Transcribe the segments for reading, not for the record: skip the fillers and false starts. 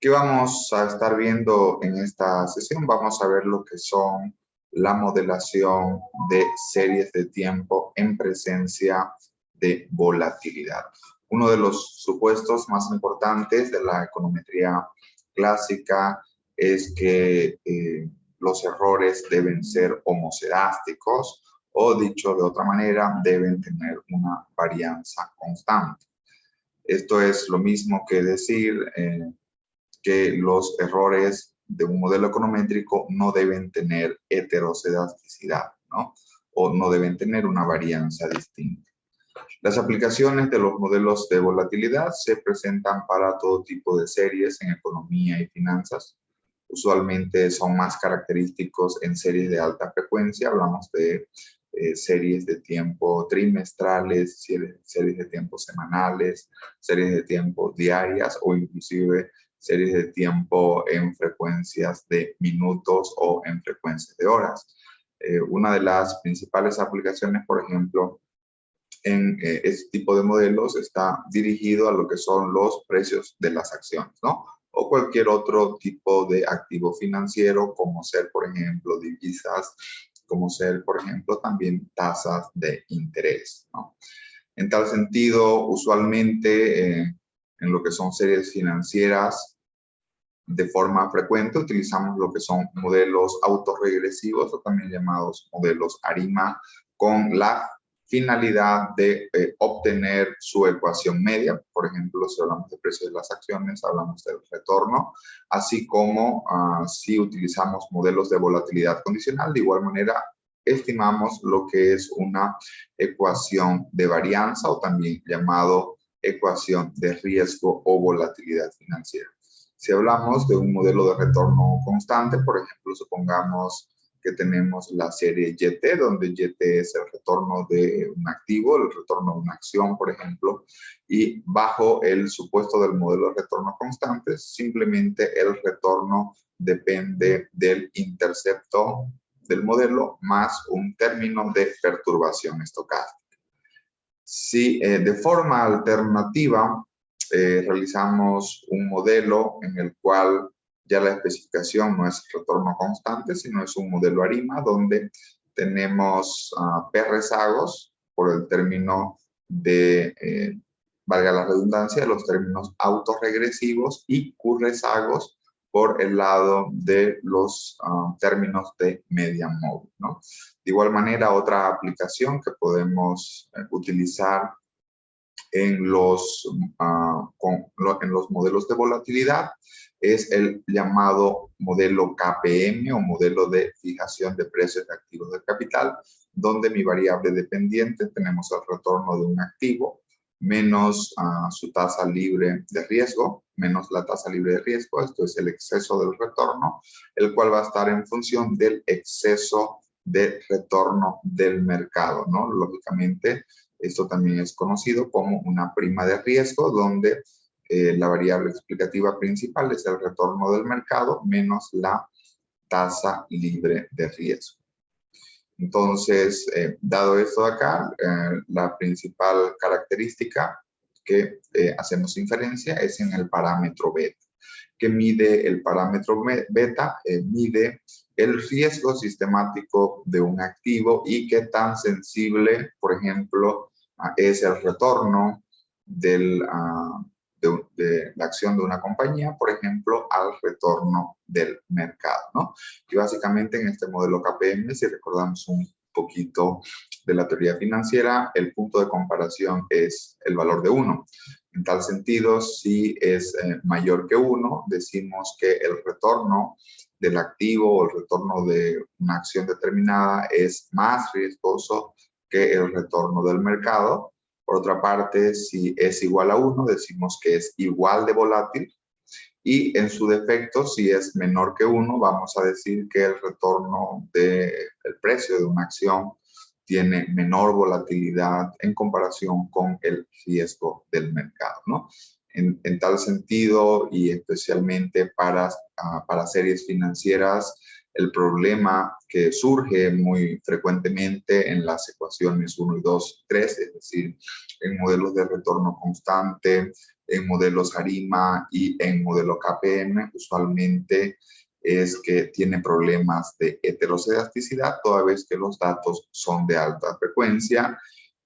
¿Qué vamos a estar viendo en esta sesión? Vamos a ver lo que son la modelación de series de tiempo en presencia de volatilidad. Uno de los supuestos más importantes de la econometría clásica es que los errores deben ser homocedásticos o, dicho de otra manera, deben tener una varianza constante. Esto es lo mismo que decir que los errores de un modelo econométrico no deben tener heterocedasticidad, ¿no? O no deben tener una varianza distinta. Las aplicaciones de los modelos de volatilidad se presentan para todo tipo de series en economía y finanzas. Usualmente son más característicos en series de alta frecuencia. Hablamos de series de tiempo trimestrales, series de tiempo semanales, series de tiempo diarias o inclusive series de tiempo en frecuencias de minutos o en frecuencias de horas. Una de las principales aplicaciones, por ejemplo, en este tipo de modelos está dirigido a lo que son los precios de las acciones, ¿no? O cualquier otro tipo de activo financiero, como ser, por ejemplo, divisas, como ser, por ejemplo, también tasas de interés, ¿no? En tal sentido, usualmente en lo que son series financieras, de forma frecuente utilizamos lo que son modelos autorregresivos o también llamados modelos ARIMA, con la finalidad de obtener su ecuación media. Por ejemplo, si hablamos de precios de las acciones, hablamos del retorno, así como si utilizamos modelos de volatilidad condicional, de igual manera estimamos lo que es una ecuación de varianza o también llamado ecuación de riesgo o volatilidad financiera. Si hablamos de un modelo de retorno constante, por ejemplo, supongamos que tenemos la serie YT, donde YT es el retorno de un activo, el retorno de una acción, por ejemplo, y bajo el supuesto del modelo de retorno constante, simplemente el retorno depende del intercepto del modelo más un término de perturbación estocástica. Si de forma alternativa realizamos un modelo en el cual ya la especificación no es retorno constante, sino es un modelo ARIMA donde tenemos P rezagos por el término de, valga la redundancia, los términos autorregresivos y Q rezagos por el lado de los términos de media móvil, ¿no? De igual manera, otra aplicación que podemos utilizar en los modelos de volatilidad es el llamado modelo KPM o modelo de fijación de precios de activos del capital, donde mi variable dependiente tenemos el retorno de un activo menos su tasa libre de riesgo, menos la tasa libre de riesgo, esto es el exceso del retorno, el cual va a estar en función del exceso de retorno del mercado, ¿no? Lógicamente, esto también es conocido como una prima de riesgo, donde la variable explicativa principal es el retorno del mercado menos la tasa libre de riesgo. Entonces, dado esto de acá, la principal característica que hacemos inferencia es en el parámetro beta. ¿Qué mide el parámetro beta? Mide el riesgo sistemático de un activo y qué tan sensible, por ejemplo, es el retorno de la acción de una compañía, por ejemplo, al retorno del mercado, ¿no? Y básicamente en este modelo KPM, si recordamos un poquito de la teoría financiera, el punto de comparación es el valor de 1. En tal sentido, si es mayor que 1, decimos que el retorno del activo o el retorno de una acción determinada es más riesgoso que el retorno del mercado. Por otra parte, si es igual a 1, decimos que es igual de volátil. Y en su defecto, si es menor que 1, vamos a decir que el retorno del precio de una acción tiene menor volatilidad en comparación con el riesgo del mercado, ¿no? En tal sentido, y especialmente para series financieras, el problema que surge muy frecuentemente en las ecuaciones 1 y 2 y 3, es decir, en modelos de retorno constante en modelos ARIMA y en modelo KPM, usualmente es que tiene problemas de heteroscedasticidad, toda vez que los datos son de alta frecuencia,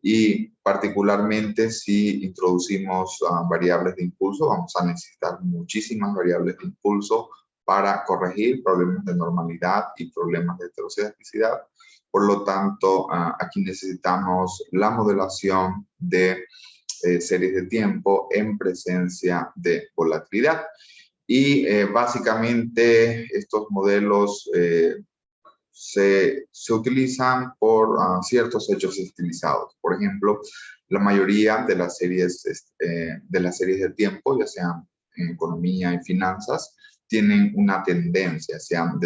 y particularmente si introducimos variables de impulso, vamos a necesitar muchísimas variables de impulso para corregir problemas de normalidad y problemas de heteroscedasticidad. Por lo tanto, aquí necesitamos la modelación de series de tiempo en presencia de volatilidad. Y básicamente estos modelos se utilizan por ciertos hechos estilizados. Por ejemplo, la mayoría de las series de tiempo, ya sean en economía y finanzas, tienen una tendencia, sean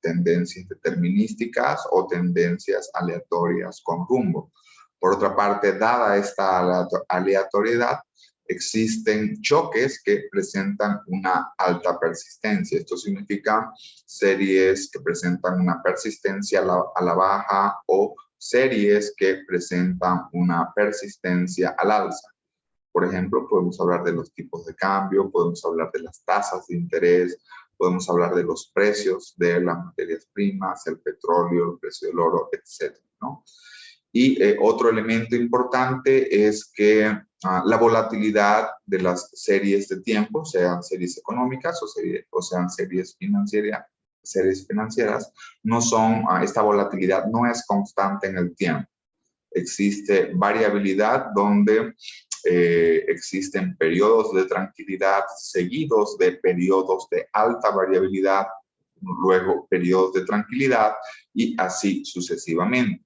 tendencias determinísticas o tendencias aleatorias con rumbo. Por otra parte, dada esta aleatoriedad, existen choques que presentan una alta persistencia. Esto significa series que presentan una persistencia a la baja o series que presentan una persistencia al alza. Por ejemplo, podemos hablar de los tipos de cambio, podemos hablar de las tasas de interés, podemos hablar de los precios de las materias primas, el petróleo, el precio del oro, etcétera, ¿no? Y otro elemento importante es que la volatilidad de las series de tiempo, sean series económicas o sean series financieras, no son, esta volatilidad no es constante en el tiempo. Existe variabilidad donde existen periodos de tranquilidad seguidos de periodos de alta variabilidad, luego periodos de tranquilidad y así sucesivamente.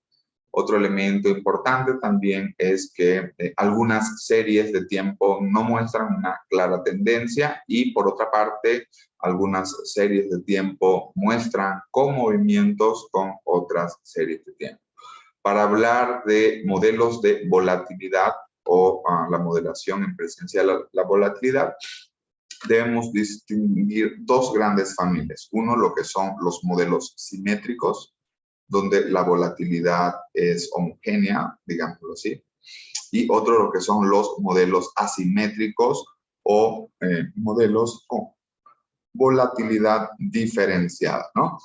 Otro elemento importante también es que algunas series de tiempo no muestran una clara tendencia y por otra parte, algunas series de tiempo muestran comovimientos con otras series de tiempo. Para hablar de modelos de volatilidad o la modelación en presencia de la volatilidad, debemos distinguir dos grandes familias. Uno, lo que son los modelos simétricos, donde la volatilidad es homogénea, digámoslo así, y otro lo que son los modelos asimétricos o modelos con volatilidad diferenciada, ¿no?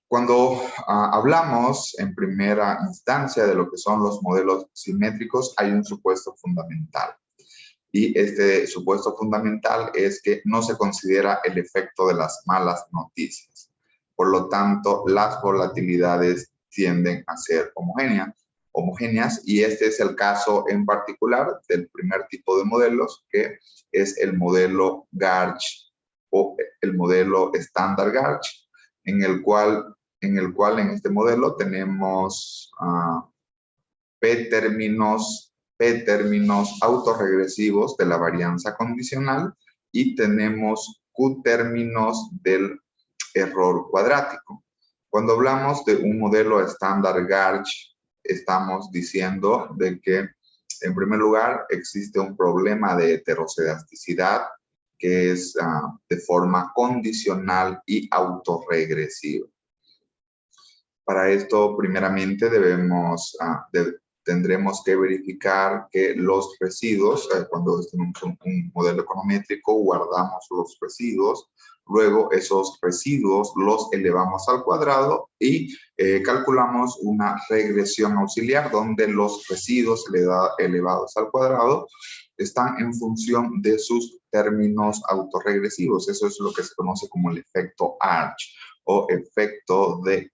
Cuando hablamos en primera instancia de lo que son los modelos simétricos, hay un supuesto fundamental. Y este supuesto fundamental es que no se considera el efecto de las malas noticias. Por lo tanto, las volatilidades tienden a ser homogéneas y este es el caso en particular del primer tipo de modelos, que es el modelo Garch o el modelo estándar Garch, en el cual en este modelo tenemos P términos autorregresivos de la varianza condicional y tenemos Q términos del error cuadrático. Cuando hablamos de un modelo estándar Garch, estamos diciendo de que, en primer lugar, existe un problema de heteroscedasticidad que es de forma condicional y autorregresiva. Para esto, primeramente, tendremos que verificar que los residuos, cuando tenemos un modelo econométrico, guardamos los residuos, luego esos residuos los elevamos al cuadrado y calculamos una regresión auxiliar donde los residuos elevados al cuadrado están en función de sus términos autorregresivos. Eso es lo que se conoce como el efecto Arch o efecto de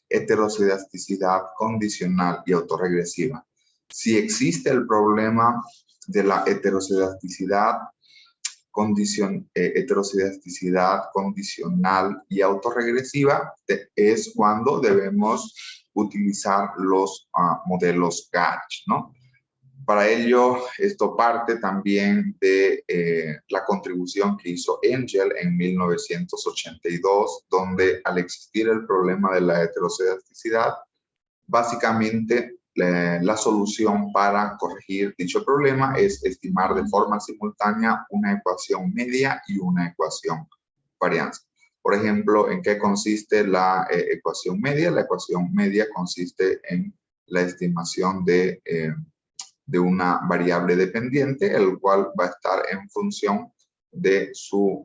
heteroscedasticidad condicional y autorregresiva. Si existe el problema de la heteroscedasticidad condicional y autorregresiva, es cuando debemos utilizar los modelos Garch, ¿no? Para ello, esto parte también de la contribución que hizo Engel en 1982, donde al existir el problema de la heteroscedasticidad, básicamente la solución para corregir dicho problema es estimar de forma simultánea una ecuación media y una ecuación varianza. Por ejemplo, ¿en qué consiste la ecuación media? La ecuación media consiste en la estimación de de una variable dependiente, el cual va a estar en función de su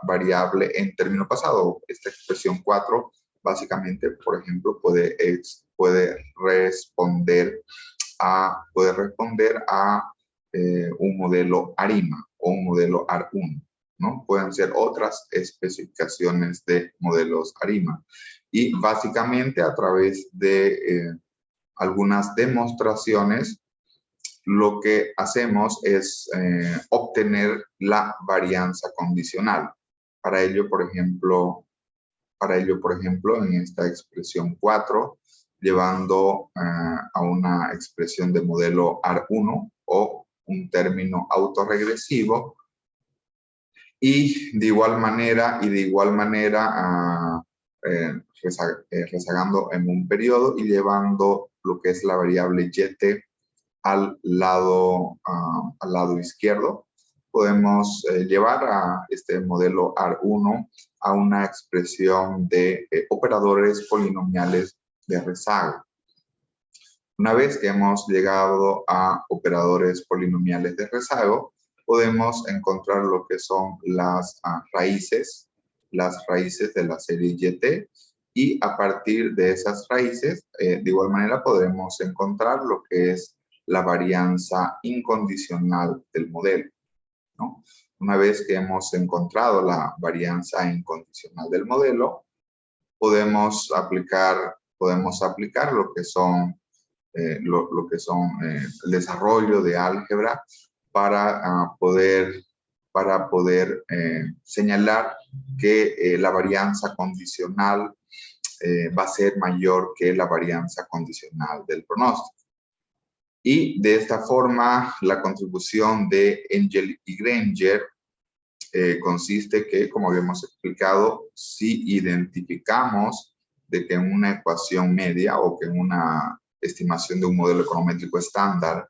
variable en término pasado. Esta expresión 4 básicamente, por ejemplo, puede responder a un modelo ARIMA o un modelo AR1, ¿no? Pueden ser otras especificaciones de modelos ARIMA. Y básicamente a través de algunas demostraciones, lo que hacemos es obtener la varianza condicional. Para ello, por ejemplo, en esta expresión 4, llevando a una expresión de modelo AR1 o un término autorregresivo, y de igual manera, rezagando en un periodo y llevando lo que es la variable YT al lado izquierdo, podemos llevar a este modelo AR1 a una expresión de operadores polinomiales de rezago. Una vez que hemos llegado a operadores polinomiales de rezago, podemos encontrar lo que son las raíces de la serie YT, y a partir de esas raíces, de igual manera, podremos encontrar lo que es la varianza incondicional del modelo, ¿no? Una vez que hemos encontrado la varianza incondicional del modelo, podemos aplicar lo que son el desarrollo de álgebra para poder señalar que la varianza condicional va a ser mayor que la varianza condicional del pronóstico. Y de esta forma, la contribución de Engel y Granger consiste que, como habíamos explicado, si identificamos de que en una ecuación media o que en una estimación de un modelo econométrico estándar,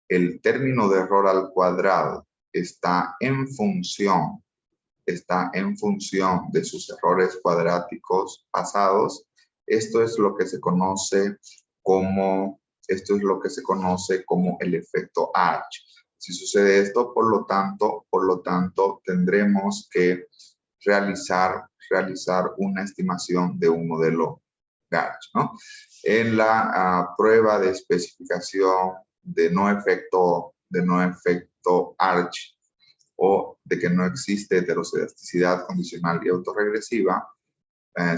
el término de error al cuadrado está en función de sus errores cuadráticos pasados, esto es lo que se conoce como el efecto Arch. Si sucede esto, por lo tanto, tendremos que realizar una estimación de un modelo Arch, ¿no? En la prueba de especificación de no efecto Arch, o de que no existe heteroscedasticidad condicional y autorregresiva,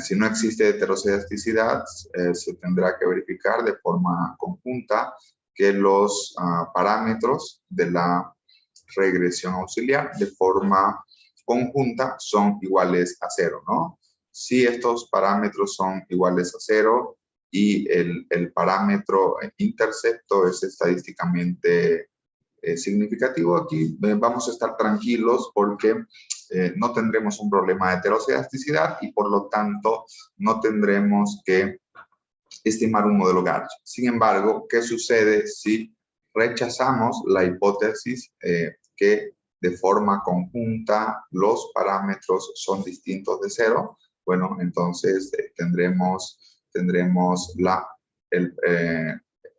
si no existe heteroscedasticidad, se tendrá que verificar de forma conjunta que los parámetros de la regresión auxiliar de forma conjunta son iguales a 0, ¿no? Si estos parámetros son iguales a 0 y el parámetro intercepto es estadísticamente significativo, aquí vamos a estar tranquilos porque no tendremos un problema de heteroscedasticidad y por lo tanto no tendremos que estimar un modelo Garch. Sin embargo, ¿qué sucede si rechazamos la hipótesis que de forma conjunta los parámetros son distintos de 0? Bueno, entonces tendremos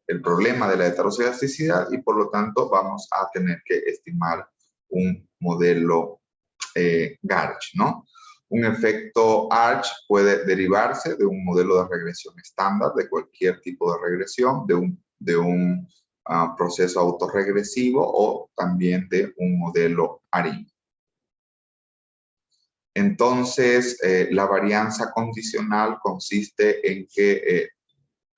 el problema de la heteroscedasticidad y por lo tanto vamos a tener que estimar un modelo Garch, ¿no? Un efecto Arch puede derivarse de un modelo de regresión estándar, de cualquier tipo de regresión, de un proceso autorregresivo o también de un modelo ARIMA. Entonces, la varianza condicional consiste en que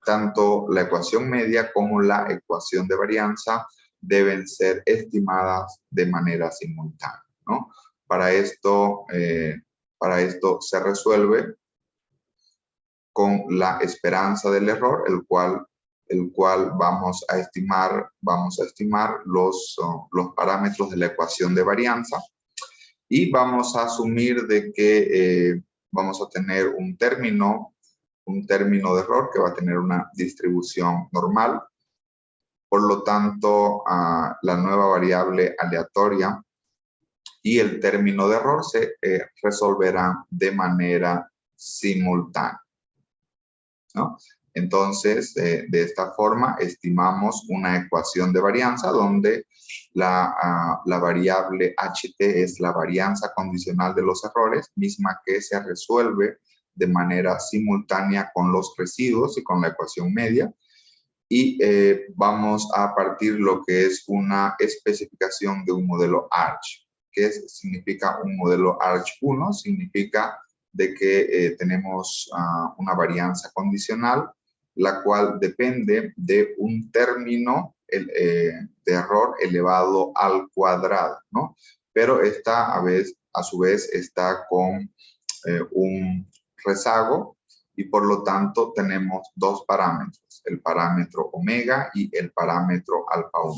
tanto la ecuación media como la ecuación de varianza deben ser estimadas de manera simultánea, ¿no? Para esto se resuelve con la esperanza del error, el cual vamos a estimar los parámetros de la ecuación de varianza, y vamos a asumir de que vamos a tener un término de error que va a tener una distribución normal. Por lo tanto, la nueva variable aleatoria y el término de error se resolverán de manera simultánea, ¿no? Entonces, de esta forma, estimamos una ecuación de varianza donde la variable HT es la varianza condicional de los errores, misma que se resuelve de manera simultánea con los residuos y con la ecuación media. Y vamos a partir lo que es una especificación de un modelo ARCH. ¿Qué significa un modelo ARCH 1? Significa de que tenemos una varianza condicional, la cual depende de un término de error elevado al cuadrado, ¿no? Pero esta a su vez está con un rezago y por lo tanto tenemos dos parámetros, el parámetro omega y el parámetro alfa 1.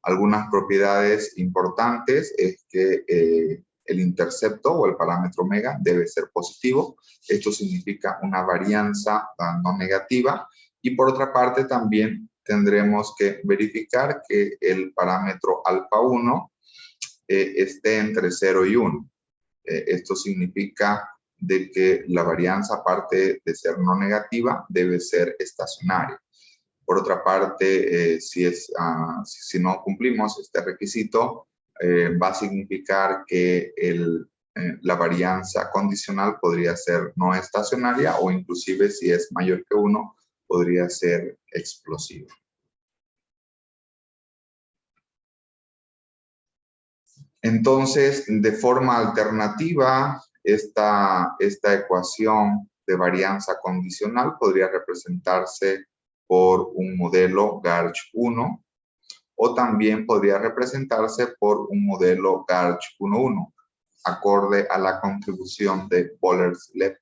Algunas propiedades importantes es que el intercepto o el parámetro omega debe ser positivo. Esto significa una varianza no negativa. Y por otra parte también tendremos que verificar que el parámetro alfa 1 esté entre 0 y 1. Esto significa de que la varianza, aparte de ser no negativa, debe ser estacionaria. Por otra parte, si no cumplimos este requisito, va a significar que la varianza condicional podría ser no estacionaria o inclusive si es mayor que 1, podría ser explosiva. Entonces, de forma alternativa, esta ecuación de varianza condicional podría representarse por un modelo GARCH 1 o también podría representarse por un modelo GARCH 1.1, acorde a la contribución de Boller-Sleep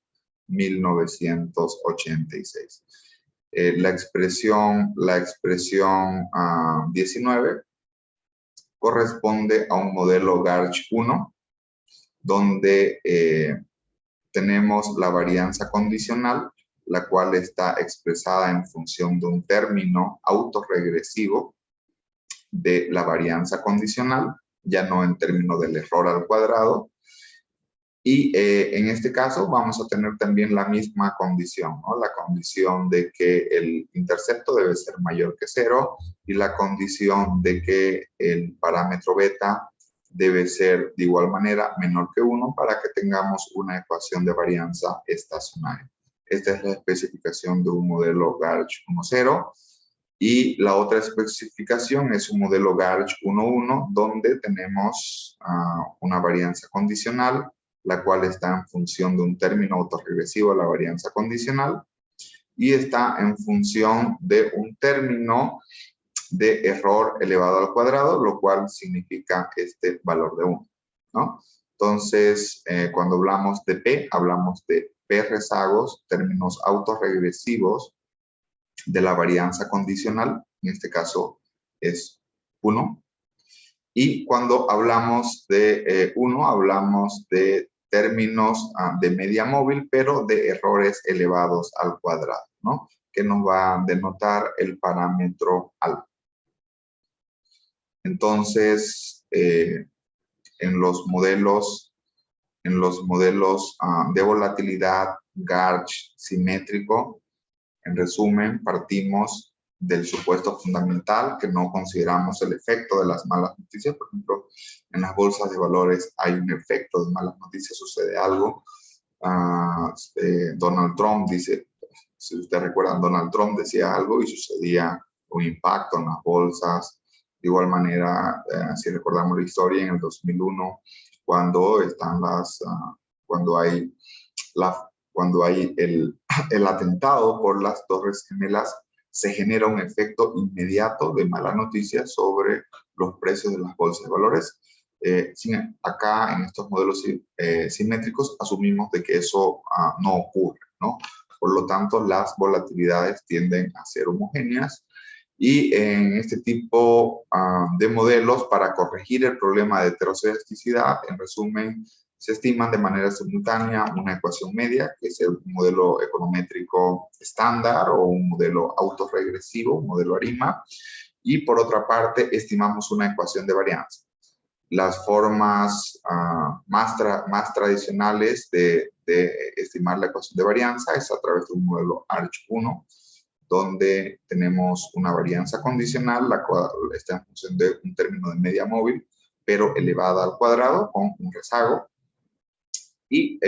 1986. La expresión 19 corresponde a un modelo GARCH 1, donde tenemos la varianza condicional, la cual está expresada en función de un término autorregresivo de la varianza condicional, ya no en términos del error al cuadrado. Y en este caso vamos a tener también la misma condición, ¿no? La condición de que el intercepto debe ser mayor que 0 y la condición de que el parámetro beta debe ser de igual manera menor que 1 para que tengamos una ecuación de varianza estacionaria. Esta es la especificación de un modelo GARCH 1.0 y la otra especificación es un modelo GARCH 1.1 donde tenemos una varianza condicional, la cual está en función de un término autorregresivo de la varianza condicional y está en función de un término de error elevado al cuadrado, lo cual significa este valor de 1, ¿no? Entonces, cuando hablamos de P, hablamos de P rezagos, términos autorregresivos de la varianza condicional, en este caso es 1. Y cuando hablamos de 1, hablamos de términos de media móvil, pero de errores elevados al cuadrado, ¿no? Que nos va a denotar el parámetro alfa. Entonces, en los modelos de volatilidad GARCH simétrico, en resumen, partimos del supuesto fundamental que no consideramos el efecto de las malas noticias. Por ejemplo, en las bolsas de valores hay un efecto de malas noticias, sucede algo. Donald Trump dice, si ustedes recuerdan, Donald Trump decía algo y sucedía un impacto en las bolsas. De igual manera, si recordamos la historia, en el 2001, cuando hay el atentado por las Torres Gemelas, se genera un efecto inmediato de malas noticias sobre los precios de las bolsas de valores. Acá, en estos modelos simétricos, asumimos de que eso no ocurre, ¿no? Por lo tanto, las volatilidades tienden a ser homogéneas y en este tipo de modelos, para corregir el problema de heteroscedesticidad, en resumen, se estiman de manera simultánea una ecuación media, que es el modelo econométrico estándar o un modelo autorregresivo, un modelo ARIMA, y por otra parte estimamos una ecuación de varianza. Las formas más tradicionales de estimar la ecuación de varianza es a través de un modelo ARCH 1, donde tenemos una varianza condicional, la cual está en función de un término de media móvil, pero elevada al cuadrado con un rezago. Y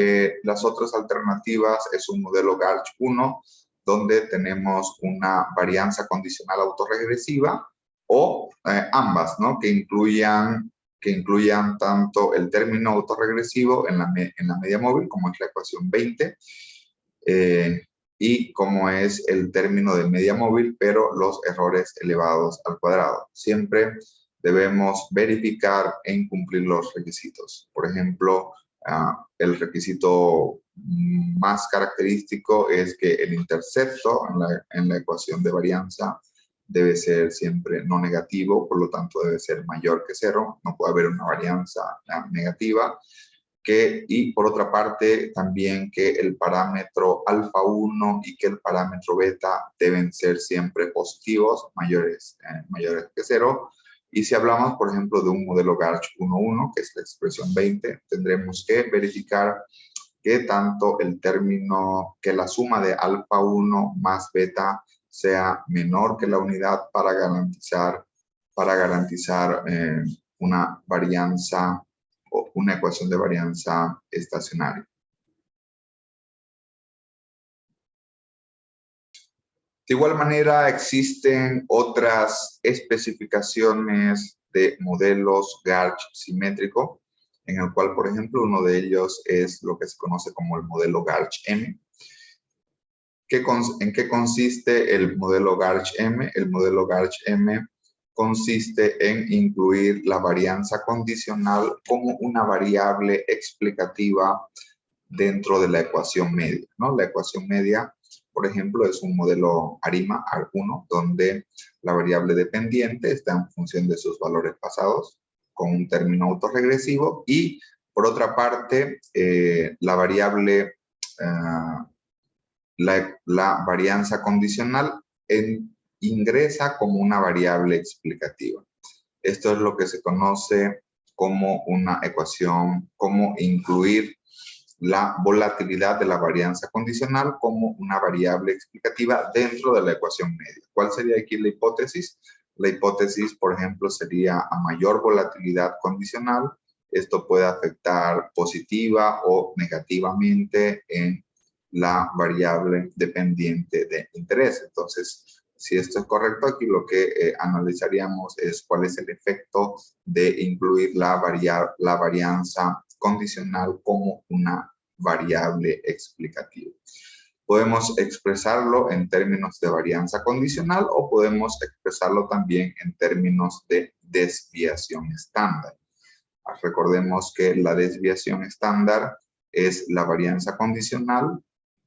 las otras alternativas es un modelo Garch 1, donde tenemos una varianza condicional autorregresiva, o ambas, ¿no? Que incluyan tanto el término autorregresivo en la media móvil, como es la ecuación 20, y como es el término de media móvil, pero los errores elevados al cuadrado. Siempre debemos verificar e incumplir los requisitos. Por ejemplo, el requisito más característico es que el intercepto en la ecuación de varianza debe ser siempre no negativo, por lo tanto debe ser mayor que 0. No puede haber una varianza negativa. Y por otra parte, también que el parámetro alfa 1 y que el parámetro beta deben ser siempre positivos, mayores que 0. Y si hablamos, por ejemplo, de un modelo Garch 1.1, que es la expresión 20, tendremos que verificar que tanto el término, que la suma de alfa 1 más beta sea menor que la unidad para garantizar una varianza o una ecuación de varianza estacionaria. De igual manera, existen otras especificaciones de modelos Garch simétrico, en el cual, por ejemplo, uno de ellos es lo que se conoce como el modelo Garch M. ¿En qué consiste el modelo Garch M? El modelo Garch M consiste en incluir la varianza condicional como una variable explicativa dentro de la ecuación media, ¿no? La ecuación media, por ejemplo, es un modelo ARIMA, AR1, donde la variable dependiente está en función de sus valores pasados, con un término autorregresivo, y por otra parte, la variable, la varianza condicional ingresa como una variable explicativa. Esto es lo que se conoce como una ecuación, como incluir la volatilidad de la varianza condicional como una variable explicativa dentro de la ecuación media. ¿Cuál sería aquí la hipótesis? La hipótesis, por ejemplo, sería a mayor volatilidad condicional, esto puede afectar positiva o negativamente en la variable dependiente de interés. Entonces, si esto es correcto, aquí lo que analizaríamos es cuál es el efecto de incluir la varianza condicional como una variable explicativa. Podemos expresarlo en términos de varianza condicional o podemos expresarlo también en términos de desviación estándar. Recordemos que la desviación estándar es la varianza condicional,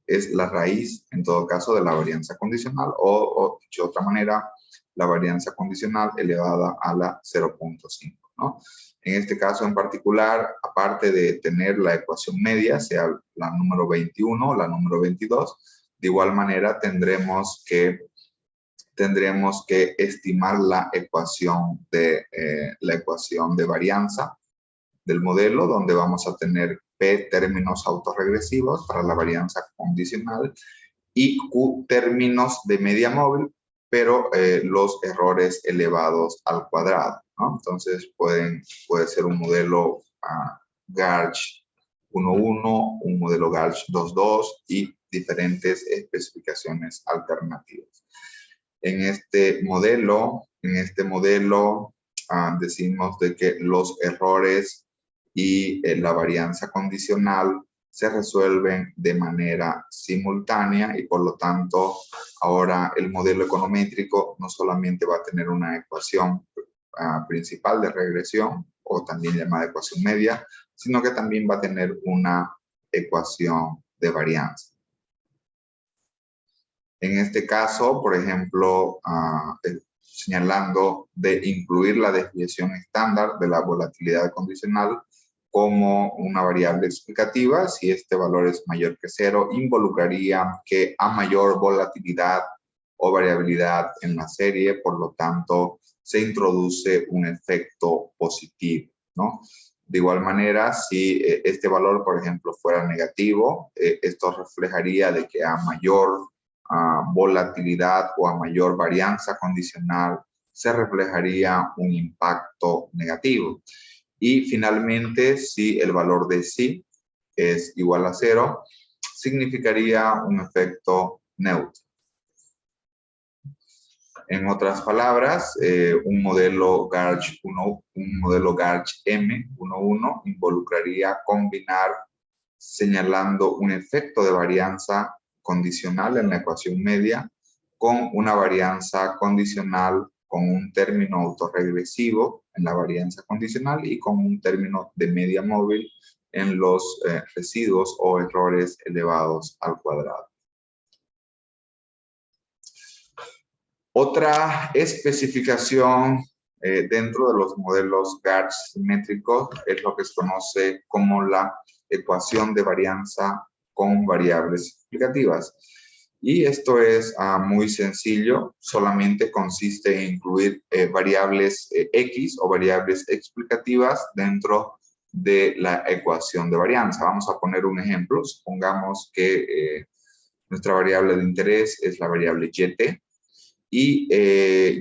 es la raíz, en todo caso, de la varianza condicional, o dicho de otra manera, la varianza condicional elevada a la 0.5, ¿no? En este caso en particular, aparte de tener la ecuación media, sea la número 21 o la número 22, de igual manera tendremos que estimar la ecuación de varianza del modelo, donde vamos a tener P términos autorregresivos para la varianza condicional y Q términos de media móvil, pero los errores elevados al cuadrado, ¿no? Entonces puede ser un modelo Garch 1.1, un modelo Garch 2.2 y diferentes especificaciones alternativas. En este modelo decimos de que los errores y la varianza condicional se resuelven de manera simultánea y por lo tanto ahora el modelo econométrico no solamente va a tener una ecuación principal de regresión o también llamada ecuación media, sino que también va a tener una ecuación de varianza. En este caso, por ejemplo, señalando de incluir la desviación estándar de la volatilidad condicional como una variable explicativa, si este valor es mayor que 0, involucraría que a mayor volatilidad o variabilidad en la serie, por lo tanto, se introduce un efecto positivo, ¿no? De igual manera, si este valor, por ejemplo, fuera negativo, esto reflejaría de que a mayor volatilidad o a mayor varianza condicional, se reflejaría un impacto negativo. Y finalmente, si el valor de psi es igual a 0, significaría un efecto neutro. En otras palabras, un modelo Garch M11 involucraría combinar señalando un efecto de varianza condicional en la ecuación media con una varianza condicional con un término autorregresivo en la varianza condicional y con un término de media móvil en los residuos o errores elevados al cuadrado. Otra especificación dentro de los modelos Garch simétricos es lo que se conoce como la ecuación de varianza con variables explicativas. Y esto es muy sencillo, solamente consiste en incluir variables X o variables explicativas dentro de la ecuación de varianza. Vamos a poner un ejemplo. Supongamos que nuestra variable de interés es la variable YT. Y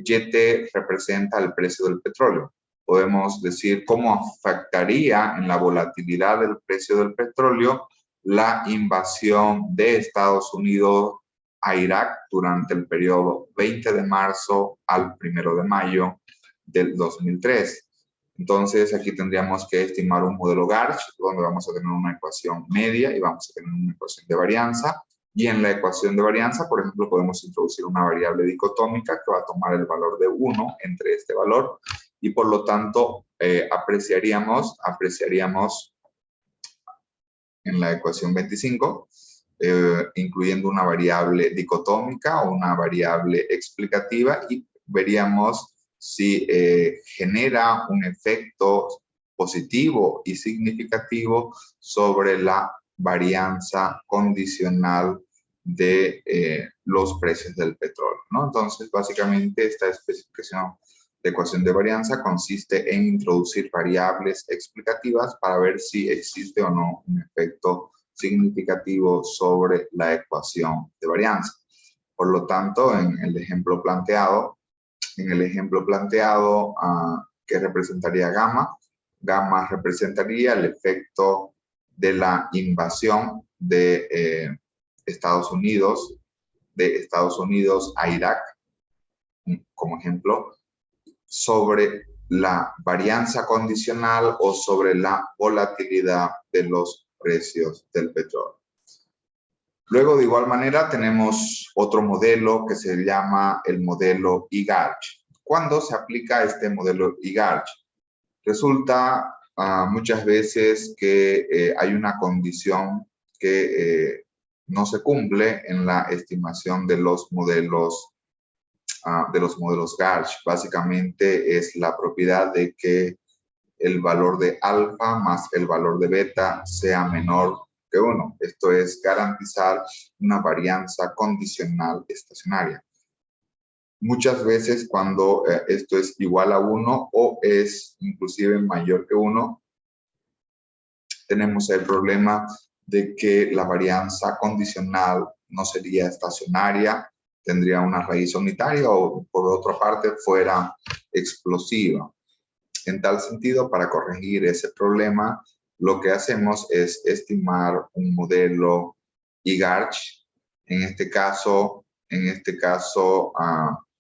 YT representa el precio del petróleo. Podemos decir cómo afectaría en la volatilidad del precio del petróleo la invasión de Estados Unidos a Irak durante el periodo 20 de marzo al 1 de mayo del 2003. Entonces, aquí tendríamos que estimar un modelo Garch, donde vamos a tener una ecuación media y vamos a tener una ecuación de varianza. Y en la ecuación de varianza, por ejemplo, podemos introducir una variable dicotómica que va a tomar el valor de 1 entre este valor y por lo tanto apreciaríamos en la ecuación 25, incluyendo una variable dicotómica o una variable explicativa y veríamos si genera un efecto positivo y significativo sobre la varianza condicional de los precios del petróleo, ¿no? Entonces, básicamente, esta especificación de ecuación de varianza consiste en introducir variables explicativas para ver si existe o no un efecto significativo sobre la ecuación de varianza. Por lo tanto, en el ejemplo planteado, ¿qué representaría gamma? Gamma representaría el efecto de la invasión de Estados Unidos a Irak, como ejemplo, sobre la varianza condicional o sobre la volatilidad de los precios del petróleo. Luego, de igual manera, tenemos otro modelo que se llama el modelo IGARCH. ¿Cuándo se aplica este modelo IGARCH? Resulta muchas veces que hay una condición que no se cumple en la estimación de los modelos Garch. Básicamente es la propiedad de que el valor de alfa más el valor de beta sea menor que 1. Esto es garantizar una varianza condicional estacionaria. Muchas veces cuando esto es igual a 1 o es inclusive mayor que 1, tenemos el problema de que la varianza condicional no sería estacionaria, tendría una raíz unitaria o por otra parte fuera explosiva. En tal sentido, para corregir ese problema, lo que hacemos es estimar un modelo IGARCH. En este caso,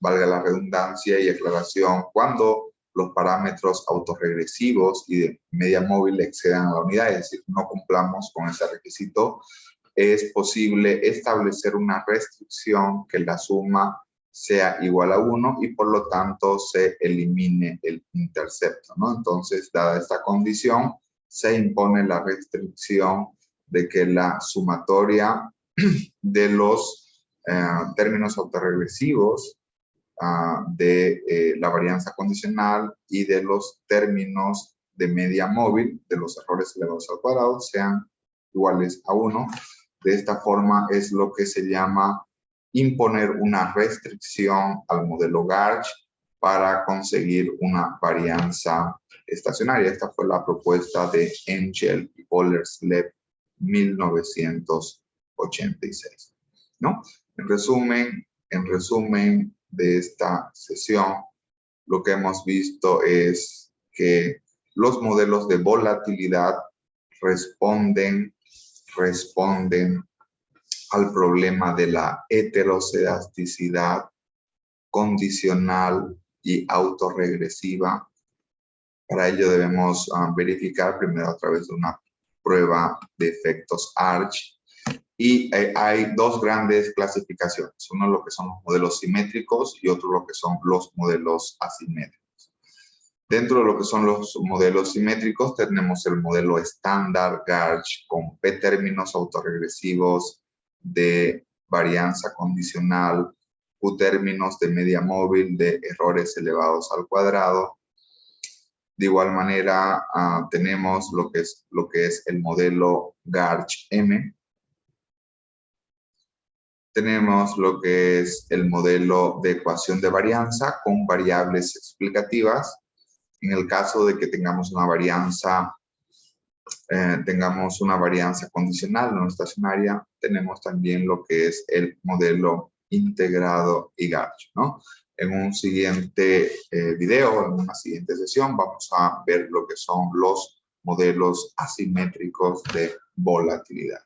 valga la redundancia y aclaración, cuando los parámetros autorregresivos y de media móvil excedan la unidad, es decir, no cumplamos con ese requisito, es posible establecer una restricción que la suma sea igual a 1 y por lo tanto se elimine el intercepto, ¿no? Entonces, dada esta condición, se impone la restricción de que la sumatoria de los términos autorregresivos de la varianza condicional y de los términos de media móvil de los errores elevados al cuadrado sean iguales a 1. De esta forma es lo que se llama imponer una restricción al modelo Garch para conseguir una varianza estacionaria. Esta fue la propuesta de Engel y Boller-Slev 1986, ¿no? En resumen de esta sesión, lo que hemos visto es que los modelos de volatilidad responden al problema de la heterocedasticidad condicional y autorregresiva. Para ello debemos verificar primero a través de una prueba de efectos Arch. Y hay dos grandes clasificaciones. Uno lo que son los modelos simétricos y otro lo que son los modelos asimétricos. Dentro de lo que son los modelos simétricos tenemos el modelo estándar Garch con P términos autorregresivos de varianza condicional, Q términos de media móvil de errores elevados al cuadrado. De igual manera tenemos lo que es el modelo Garch M. Tenemos lo que es el modelo de ecuación de varianza con variables explicativas. En el caso de que tengamos una varianza condicional no estacionaria, tenemos también lo que es el modelo integrado y Garch, ¿no? En un siguiente video, en una siguiente sesión, vamos a ver lo que son los modelos asimétricos de volatilidad.